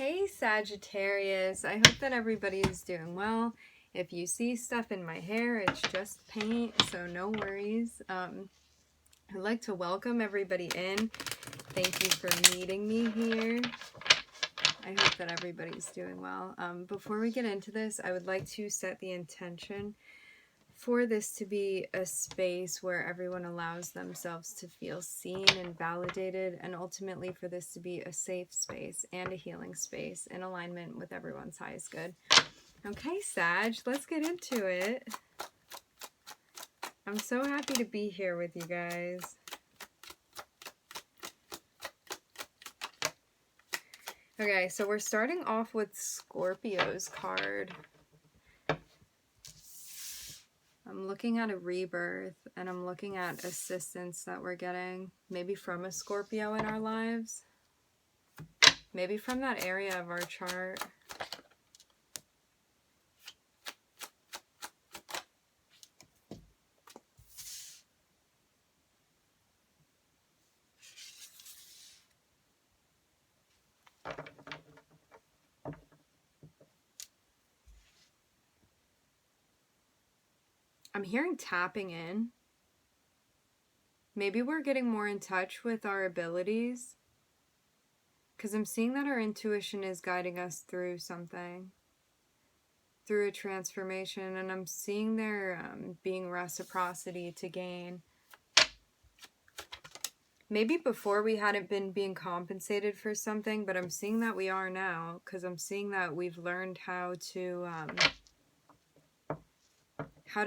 Hey Sagittarius, I hope that everybody is doing well. If you see stuff in my hair, it's just paint, so no worries. I'd like to welcome everybody in. Thank you for meeting me here. I hope that everybody's doing well. Before we get into this, I would like to set the intention for this to be a space where everyone allows themselves to feel seen and validated, and ultimately for this to be a safe space and a healing space in alignment with everyone's highest good. Okay, Sag, let's get into it. I'm so happy to be here with you guys. Okay, so we're starting off with Scorpio's card. I'm looking at a rebirth, and I'm looking at assistance that we're getting, maybe from a Scorpio in our lives, maybe from that area of our chart. I'm hearing tapping in. Maybe we're getting more in touch with our abilities, because I'm seeing that our intuition is guiding us through something, through a transformation, and I'm seeing there being reciprocity to gain. Maybe before we hadn't been being compensated for something, but I'm seeing that we are now, because I'm seeing that we've learned how to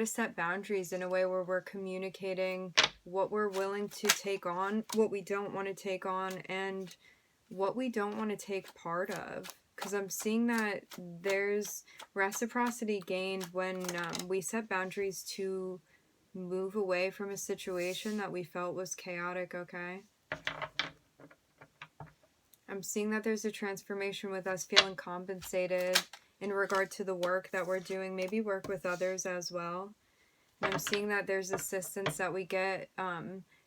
set boundaries in a way where we're communicating what we're willing to take on, what we don't want to take on, and what we don't want to take part of. Because I'm seeing that there's reciprocity gained when we set boundaries to move away from a situation that we felt was chaotic, okay? I'm seeing that there's a transformation with us feeling compensated in regard to the work that we're doing, maybe work with others as well. And I'm seeing that there's assistance that we get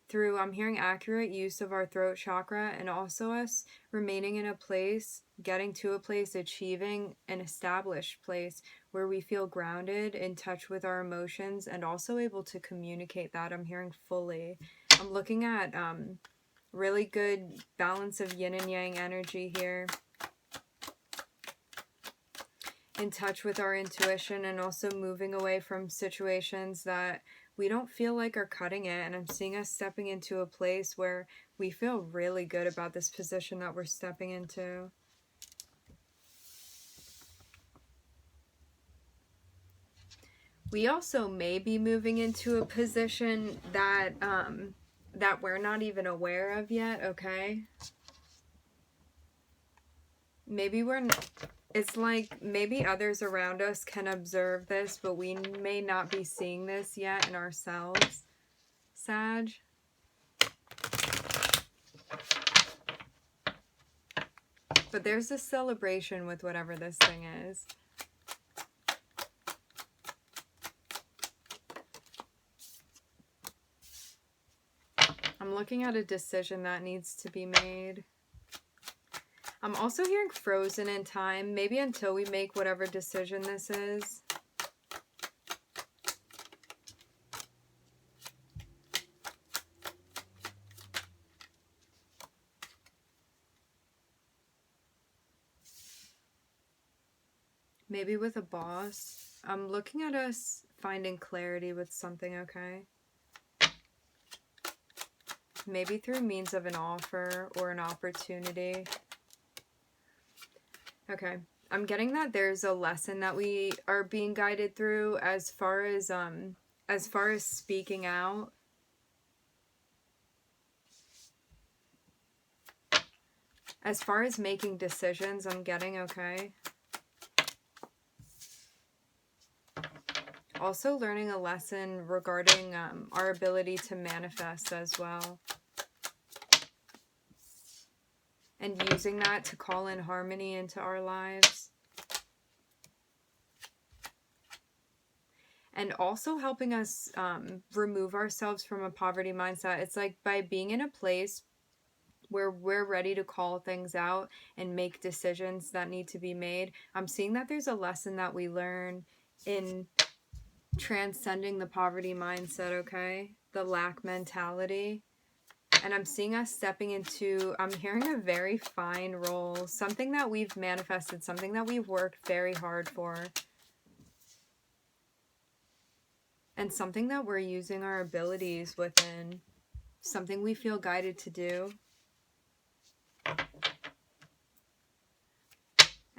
through, I'm hearing accurate use of our throat chakra, and also us remaining in a place, getting to a place, achieving an established place where we feel grounded, in touch with our emotions, and also able to communicate that. I'm hearing fully. I'm looking at really good balance of yin and yang energy here. In touch with our intuition, and also moving away from situations that we don't feel like are cutting it. And I'm seeing us stepping into a place where we feel really good about this position that we're stepping into. We also may be moving into a position that that we're not even aware of yet, okay? Maybe it's like maybe others around us can observe this, but we may not be seeing this yet in ourselves, Sag. But there's a celebration with whatever this thing is. I'm looking at a decision that needs to be made. I'm also hearing frozen in time, maybe until we make whatever decision this is. Maybe with a boss. I'm looking at us finding clarity with something, okay? Maybe through means of an offer or an opportunity. Okay. I'm getting that there's a lesson that we are being guided through as far as speaking out. As far as making decisions, I'm getting, okay? Also learning a lesson regarding our ability to manifest as well. And using that to call in harmony into our lives. And also helping us remove ourselves from a poverty mindset. It's like by being in a place where we're ready to call things out and make decisions that need to be made. I'm seeing that there's a lesson that we learn in transcending the poverty mindset, okay? The lack mentality. And I'm seeing us stepping into, I'm hearing a very fine role, something that we've manifested, something that we've worked very hard for, and something that we're using our abilities within, something we feel guided to do.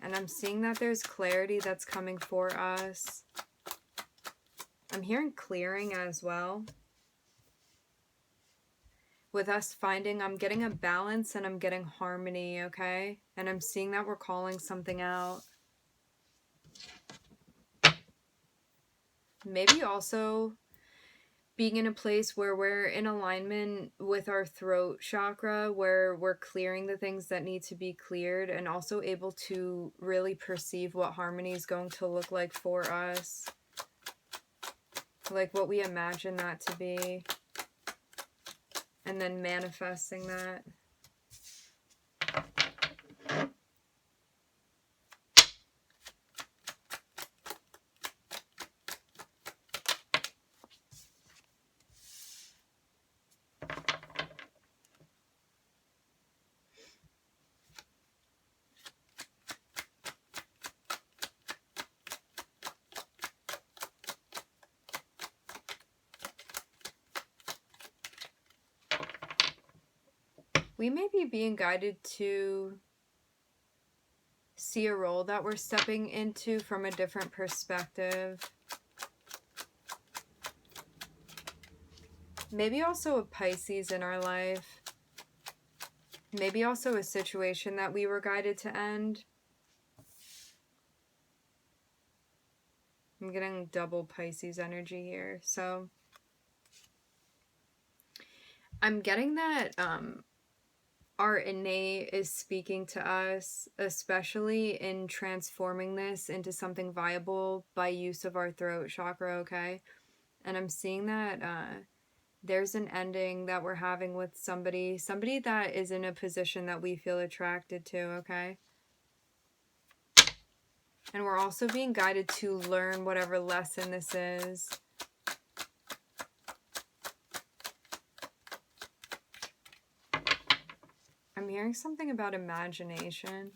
And I'm seeing that there's clarity that's coming for us. I'm hearing clearing as well. With us finding, I'm getting a balance and I'm getting harmony, okay? And I'm seeing that we're calling something out. Maybe also being in a place where we're in alignment with our throat chakra, where we're clearing the things that need to be cleared and also able to really perceive what harmony is going to look like for us. Like what we imagine that to be. And then manifesting that. We may be being guided to see a role that we're stepping into from a different perspective. Maybe also a Pisces in our life. Maybe also a situation that we were guided to end. I'm getting double Pisces energy here. So I'm getting that our innate is speaking to us, especially in transforming this into something viable by use of our throat chakra, okay? And I'm seeing that there's an ending that we're having with somebody that is in a position that we feel attracted to, okay? And we're also being guided to learn whatever lesson this is. I'm hearing something about imagination.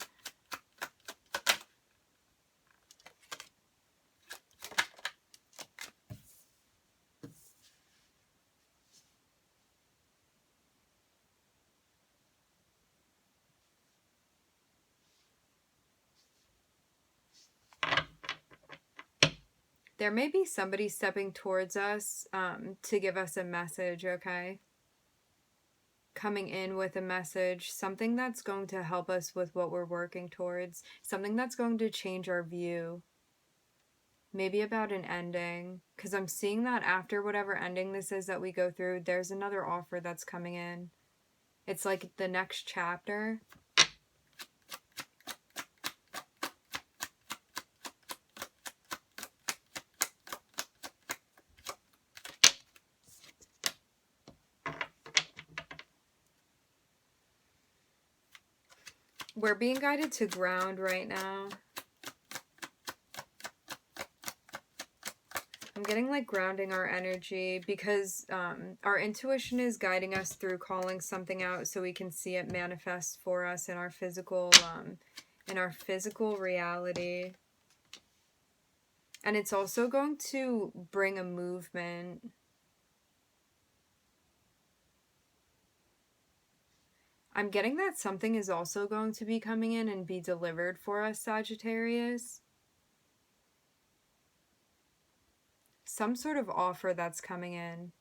There may be somebody stepping towards us to give us a message, okay? Coming in with a message, something that's going to help us with what we're working towards, something that's going to change our view. Maybe about an ending, because I'm seeing that after whatever ending this is that we go through, there's another offer that's coming in. It's like the next chapter. We're being guided to ground right now. I'm getting like grounding our energy because our intuition is guiding us through calling something out so we can see it manifest for us in our physical reality. And it's also going to bring a movement. I'm getting that something is also going to be coming in and be delivered for us, Sagittarius. Some sort of offer that's coming in.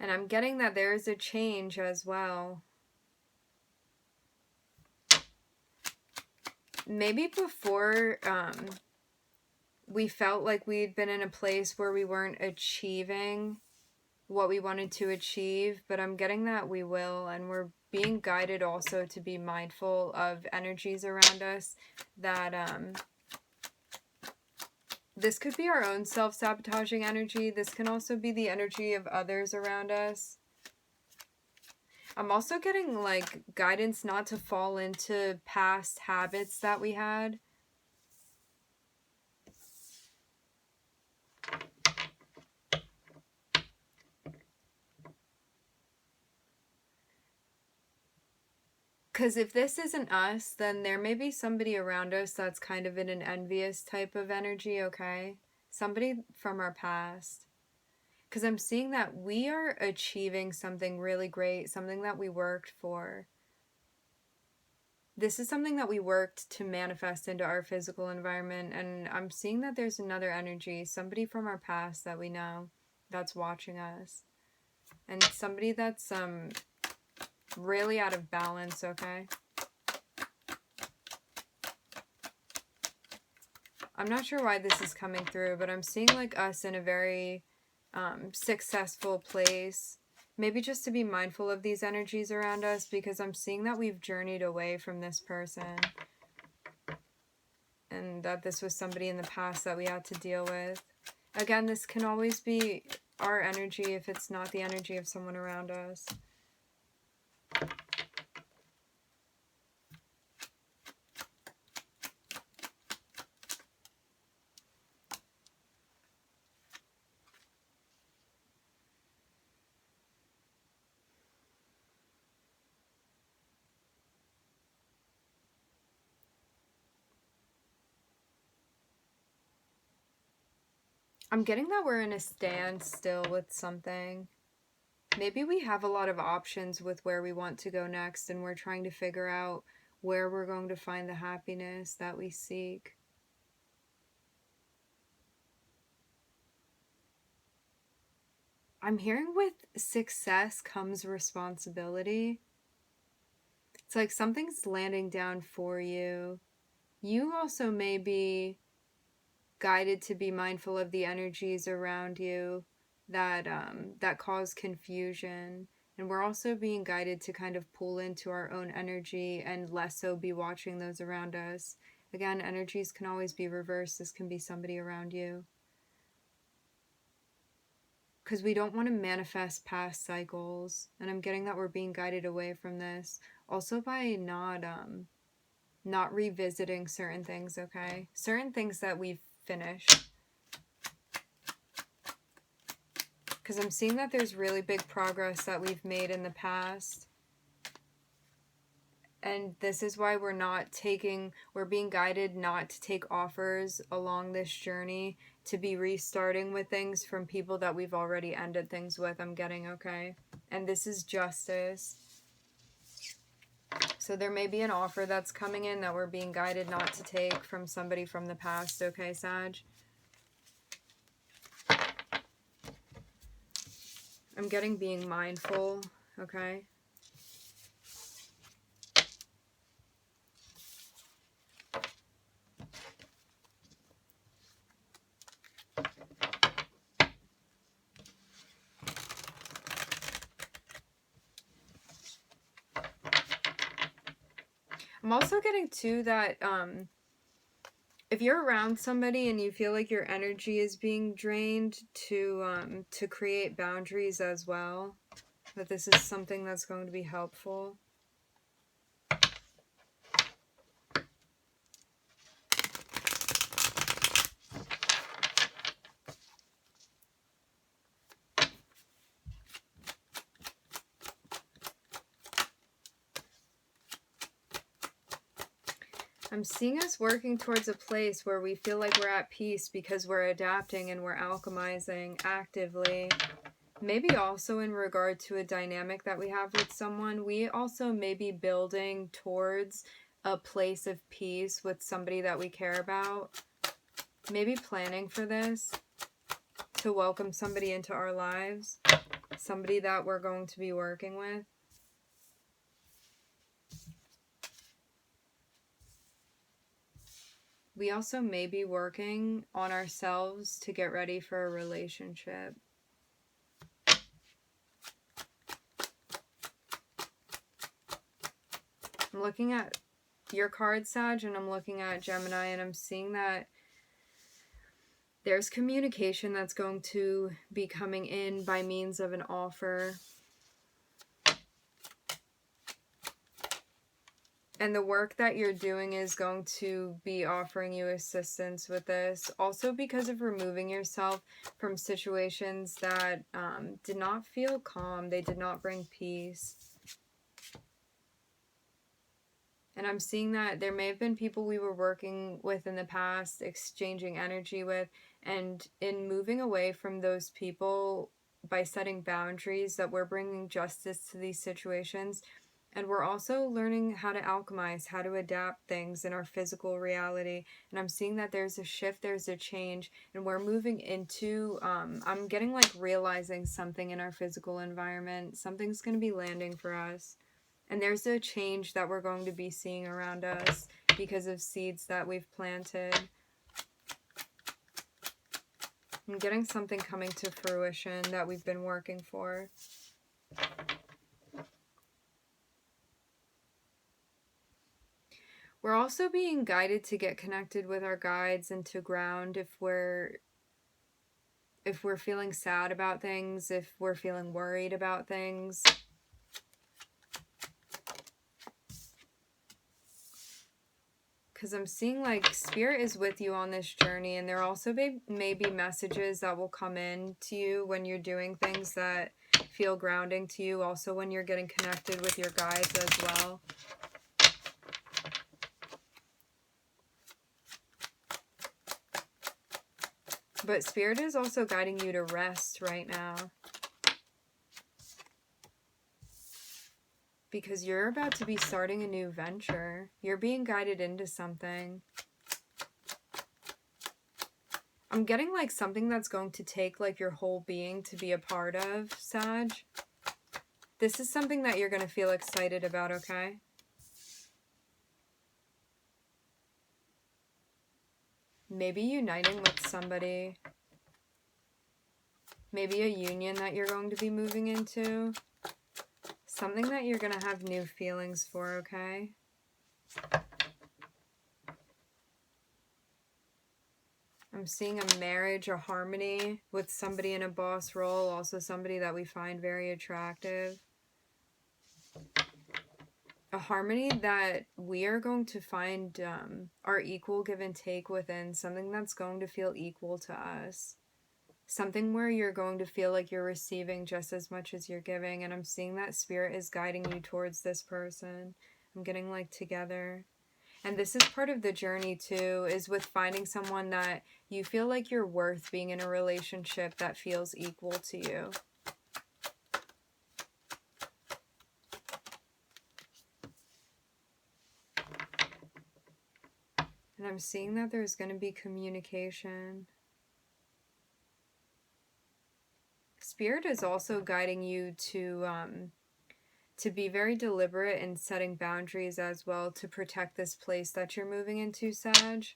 And I'm getting that there is a change as well. Maybe before we felt like we'd been in a place where we weren't achieving what we wanted to achieve, but I'm getting that we will, and being guided also to be mindful of energies around us that this could be our own self-sabotaging energy. This can also be the energy of others around us. I'm also getting like guidance not to fall into past habits that we had. Because if this isn't us, then there may be somebody around us that's kind of in an envious type of energy, okay? Somebody from our past. Because I'm seeing that we are achieving something really great, something that we worked for. This is something that we worked to manifest into our physical environment, and I'm seeing that there's another energy, somebody from our past that we know that's watching us. And somebody that's really out of balance, okay? I'm not sure why this is coming through, but I'm seeing like us in a very successful place. Maybe just to be mindful of these energies around us, because I'm seeing that we've journeyed away from this person. And that this was somebody in the past that we had to deal with. Again, this can always be our energy if it's not the energy of someone around us. I'm getting that we're in a standstill with something. Maybe we have a lot of options with where we want to go next, and we're trying to figure out where we're going to find the happiness that we seek. I'm hearing with success comes responsibility. It's like something's landing down for you. You also may be guided to be mindful of the energies around you that cause confusion, and we're also being guided to kind of pull into our own energy and less so be watching those around us. Again, energies can always be reversed. This can be somebody around you, because we don't want to manifest past cycles, and I'm getting that we're being guided away from this also by not revisiting certain things, okay? Certain things that we've finished. Because I'm seeing that there's really big progress that we've made in the past. And this is why we're being guided not to take offers along this journey, to be restarting with things from people that we've already ended things with, I'm getting, okay? And this is justice. So there may be an offer that's coming in that we're being guided not to take from somebody from the past, okay, Sag? I'm getting being mindful, okay? I'm also getting too that if you're around somebody and you feel like your energy is being drained, to create boundaries as well. That this is something that's going to be helpful. I'm seeing us working towards a place where we feel like we're at peace because we're adapting and we're alchemizing actively. Maybe also in regard to a dynamic that we have with someone, we also may be building towards a place of peace with somebody that we care about. Maybe planning for this, to welcome somebody into our lives, somebody that we're going to be working with. We also may be working on ourselves to get ready for a relationship. I'm looking at your card, Sag, and I'm looking at Gemini, and I'm seeing that there's communication that's going to be coming in by means of an offer. And the work that you're doing is going to be offering you assistance with this. Also because of removing yourself from situations that did not feel calm. They did not bring peace. And I'm seeing that there may have been people we were working with in the past, exchanging energy with. And in moving away from those people, by setting boundaries, that we're bringing justice to these situations. And we're also learning how to alchemize, how to adapt things in our physical reality. And I'm seeing that there's a shift, there's a change, and we're moving into, I'm getting like realizing something in our physical environment. Something's going to be landing for us. And there's a change that we're going to be seeing around us because of seeds that we've planted. I'm getting something coming to fruition that we've been working for. We're also being guided to get connected with our guides and to ground if we're feeling sad about things, if we're feeling worried about things. Because I'm seeing like Spirit is with you on this journey, and there also may be messages that will come in to you when you're doing things that feel grounding to you. Also when you're getting connected with your guides as well. But Spirit is also guiding you to rest right now. Because you're about to be starting a new venture. You're being guided into something. I'm getting like something that's going to take like your whole being to be a part of, Sag. This is something that you're going to feel excited about, okay? Maybe uniting with somebody. Maybe a union that you're going to be moving into. Something that you're going to have new feelings for, okay? I'm seeing a marriage, a harmony with somebody in a boss role. Also somebody that we find very attractive. A harmony that we are going to find our equal give and take within. Something that's going to feel equal to us. Something where you're going to feel like you're receiving just as much as you're giving. And I'm seeing that Spirit is guiding you towards this person. I'm getting like together. And this is part of the journey too, is with finding someone that you feel like you're worth being in a relationship that feels equal to you. And I'm seeing that there's going to be communication. Spirit is also guiding you to be very deliberate in setting boundaries as well to protect this place that you're moving into, Sag.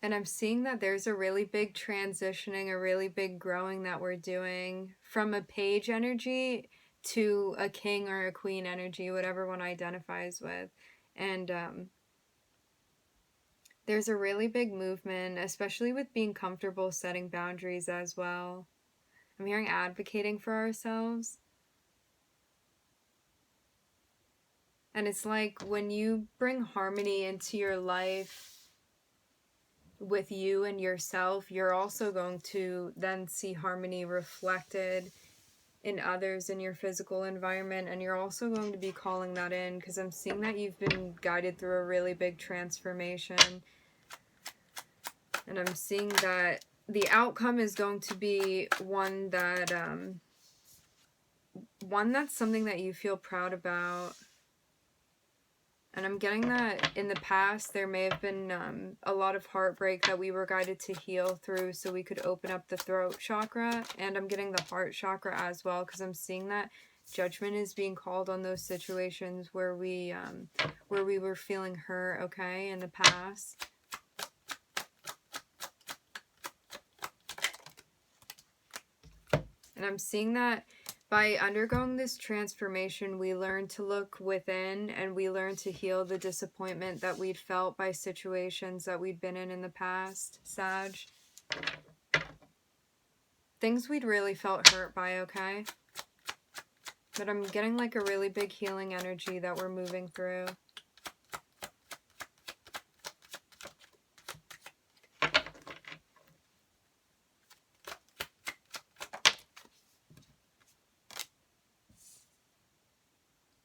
And I'm seeing that there's a really big transitioning, a really big growing that we're doing from a page energy to a king or a queen energy, whatever one identifies with. And there's a really big movement, especially with being comfortable setting boundaries as well. I'm hearing advocating for ourselves. And it's like when you bring harmony into your life with you and yourself, you're also going to then see harmony reflected in others in your physical environment, and you're also going to be calling that in because I'm seeing that you've been guided through a really big transformation, and I'm seeing that the outcome is going to be one that's something that you feel proud about. And I'm getting that in the past there may have been a lot of heartbreak that we were guided to heal through so we could open up the throat chakra. And I'm getting the heart chakra as well because I'm seeing that Judgment is being called on those situations where we were feeling hurt, okay, in the past. And I'm seeing that by undergoing this transformation, we learn to look within and we learn to heal the disappointment that we'd felt by situations that we'd been in the past, Sag. Things we'd really felt hurt by, okay? But I'm getting like a really big healing energy that we're moving through.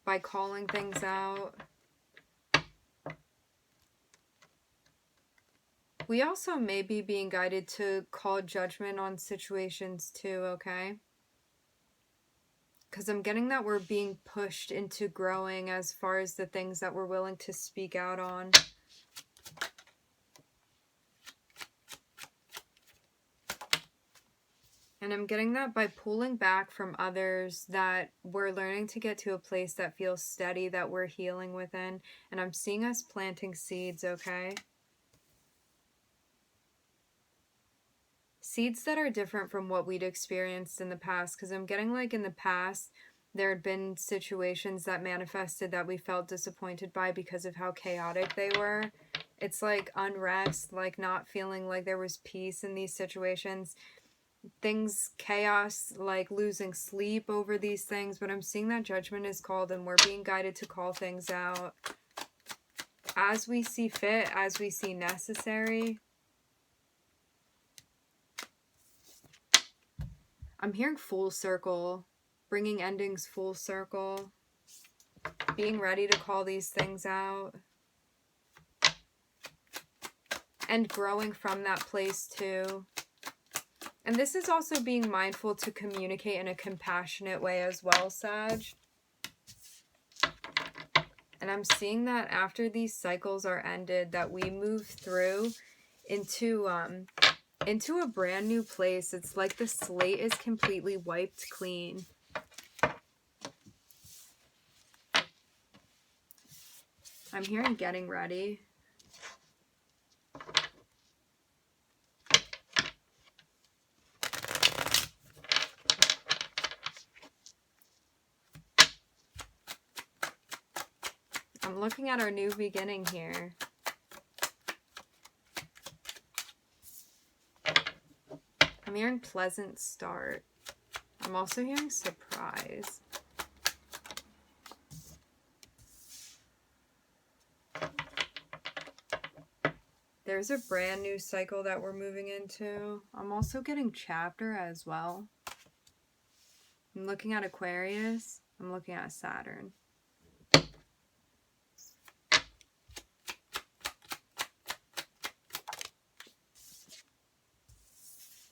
By calling things out. We also may be being guided to call judgment on situations too, okay? Because I'm getting that we're being pushed into growing as far as the things that we're willing to speak out on. And I'm getting that by pulling back from others, that we're learning to get to a place that feels steady, that we're healing within. And I'm seeing us planting seeds, okay? Seeds that are different from what we'd experienced in the past. Because I'm getting like in the past, there had been situations that manifested that we felt disappointed by because of how chaotic they were. It's like unrest, like not feeling like there was peace in these situations. Things, chaos, like losing sleep over these things. But I'm seeing that judgment is called and we're being guided to call things out as we see fit, as we see necessary. I'm hearing full circle, bringing endings full circle, being ready to call these things out, and growing from that place too. And this is also being mindful to communicate in a compassionate way as well, Sag. And I'm seeing that after these cycles are ended, that we move through into a brand new place. It's like the slate is completely wiped clean. I'm hearing getting ready. I'm looking at our new beginning here. I'm hearing pleasant start. I'm also hearing surprise. There's a brand new cycle that we're moving into. I'm also getting chapter as well. I'm looking at Aquarius. I'm looking at Saturn.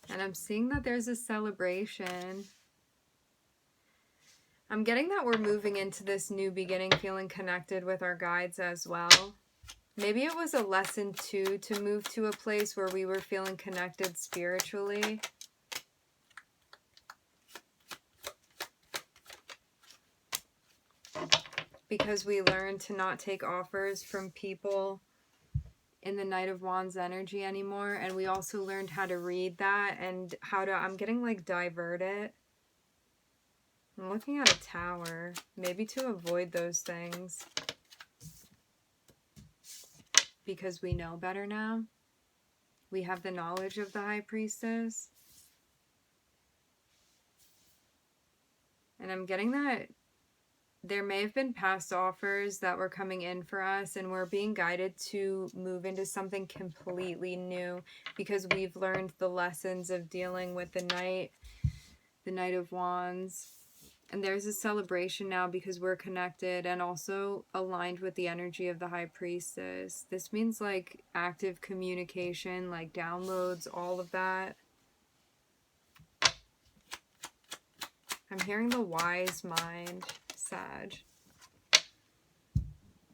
And I'm seeing that there's a celebration. I'm getting that we're moving into this new beginning, feeling connected with our guides as well. Maybe it was a lesson too, to move to a place where we were feeling connected spiritually. Because we learned to not take offers from people in the Knight of Wands energy anymore. And we also learned how to read that and how to, I'm getting like divert it. I'm looking at a tower, maybe to avoid those things. Because we know better now. We have the knowledge of the High Priestess. And I'm getting that there may have been past offers that were coming in for us, and we're being guided to move into something completely new because we've learned the lessons of dealing with the Knight of Wands. And there's a celebration now because we're connected and also aligned with the energy of the High Priestess. This means like active communication, like downloads, all of that. I'm hearing the wise mind, Sag.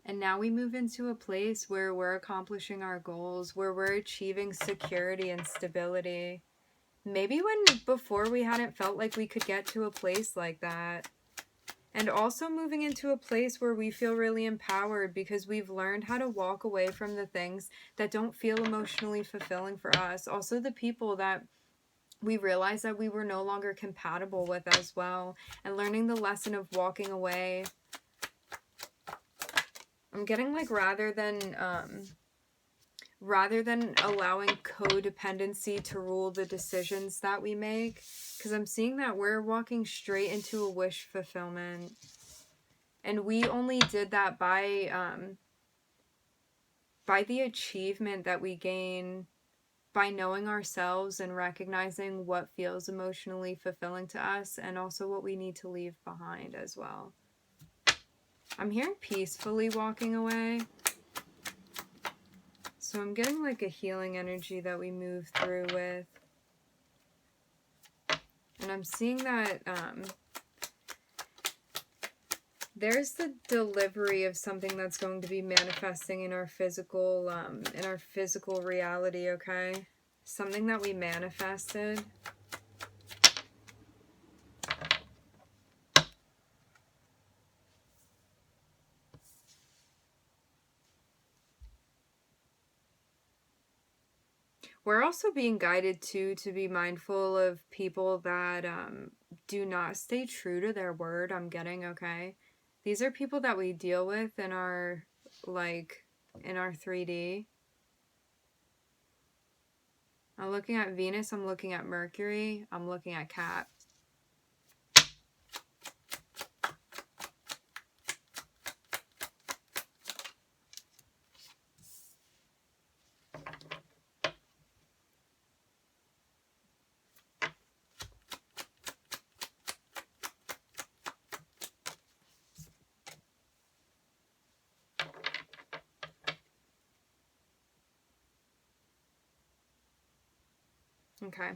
And now we move into a place where we're accomplishing our goals, where we're achieving security and stability. Maybe when before we hadn't felt like we could get to a place like that. And also moving into a place where we feel really empowered because we've learned how to walk away from the things that don't feel emotionally fulfilling for us. Also the people that we realized that we were no longer compatible with as well. And learning the lesson of walking away. I'm getting like rather than allowing codependency to rule the decisions that we make, because I'm seeing that we're walking straight into a wish fulfillment, and we only did that by the achievement that we gain by knowing ourselves and recognizing what feels emotionally fulfilling to us, and also what we need to leave behind as well. I'm hearing peacefully walking away. So I'm getting like a healing energy that we move through with. And I'm seeing that there's the delivery of something that's going to be manifesting in our physical reality, okay? Something that we manifested. We're also being guided to be mindful of people that do not stay true to their word, I'm getting, okay? These are people that we deal with in our, in our 3D. I'm looking at Venus, I'm looking at Mercury, I'm looking at Cap. Okay.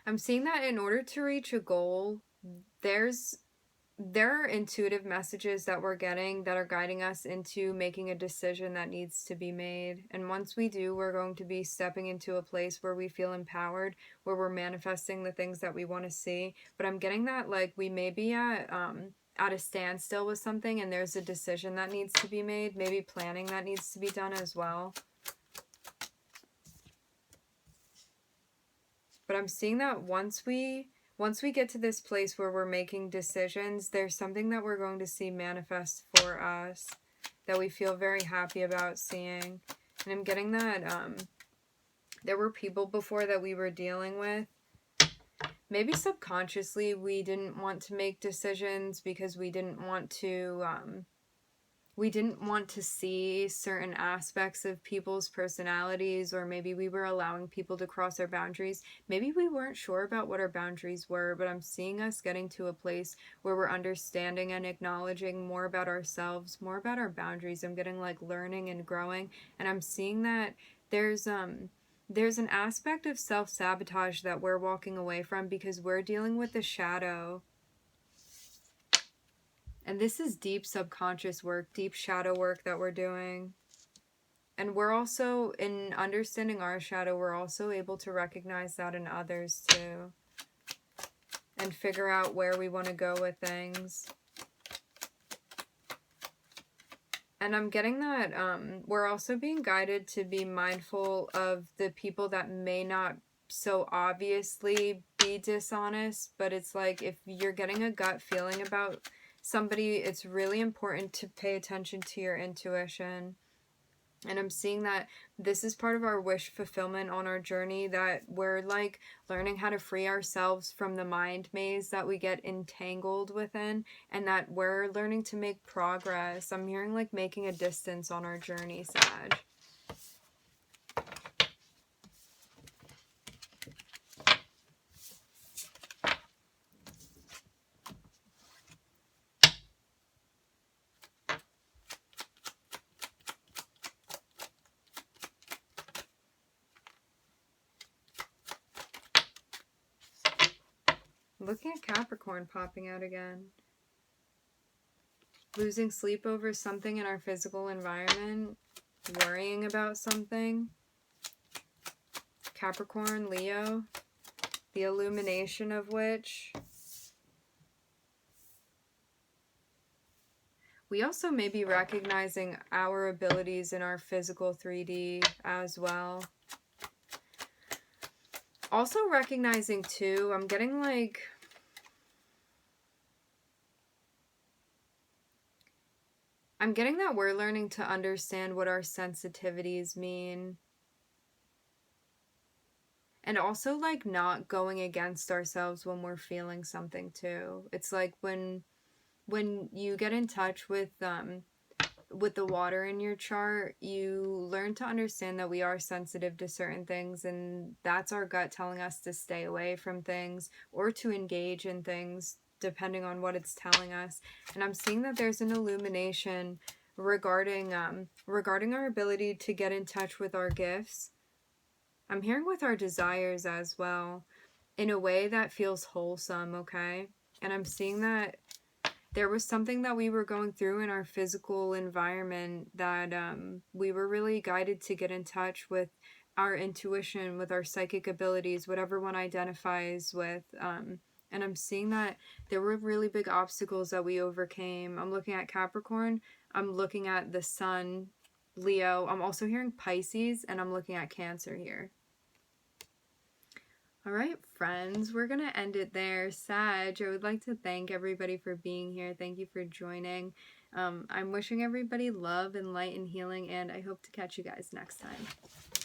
I'm seeing that in order to reach a goal, there are intuitive messages that we're getting that are guiding us into making a decision that needs to be made. And once we do, we're going to be stepping into a place where we feel empowered, where we're manifesting the things that we want to see. But I'm getting that like we may be at a standstill with something, and there's a decision that needs to be made, maybe planning that needs to be done as well. But I'm seeing that once we get to this place where we're making decisions, there's something that we're going to see manifest for us that we feel very happy about seeing. And I'm getting that there were people before that we were dealing with. Maybe subconsciously we didn't want to make decisions because we didn't want to see certain aspects of people's personalities, or maybe we were allowing people to cross our boundaries. Maybe we weren't sure about what our boundaries were, but I'm seeing us getting to a place where we're understanding and acknowledging more about ourselves, more about our boundaries. I'm getting like learning and growing, and I'm seeing that there's an aspect of self-sabotage that we're walking away from because we're dealing with the shadow. And this is deep subconscious work, deep shadow work that we're doing. And we're also, in understanding our shadow, we're also able to recognize that in others too. And figure out where we want to go with things. And I'm getting that we're also being guided to be mindful of the people that may not so obviously be dishonest, but it's like if you're getting a gut feeling about somebody, it's really important to pay attention to your intuition. And I'm seeing that this is part of our wish fulfillment on our journey, that we're like learning how to free ourselves from the mind maze that we get entangled within, and that we're learning to make progress. I'm hearing like making a distance on our journey, Sag. Looking at Capricorn popping out again. Losing sleep over something in our physical environment. Worrying about something. Capricorn, Leo. The illumination of which We also may be recognizing our abilities in our physical 3D as well. Also recognizing too, I'm getting like, I'm getting that we're learning to understand what our sensitivities mean. And also like not going against ourselves when we're feeling something too. It's like when you get in touch with the water in your chart, you learn to understand that we are sensitive to certain things, and that's our gut telling us to stay away from things or to engage in things depending on what it's telling us. And I'm seeing that there's an illumination regarding our ability to get in touch with our gifts. I'm hearing with our desires as well, in a way that feels wholesome, okay? And I'm seeing that there was something that we were going through in our physical environment that we were really guided to get in touch with our intuition, with our psychic abilities, whatever one identifies with. And I'm seeing that there were really big obstacles that we overcame. I'm looking at Capricorn. I'm looking at the Sun, Leo. I'm also hearing Pisces, and I'm looking at Cancer here. All right, friends, we're going to end it there. Sag, I would like to thank everybody for being here. Thank you for joining. I'm wishing everybody love and light and healing, and I hope to catch you guys next time.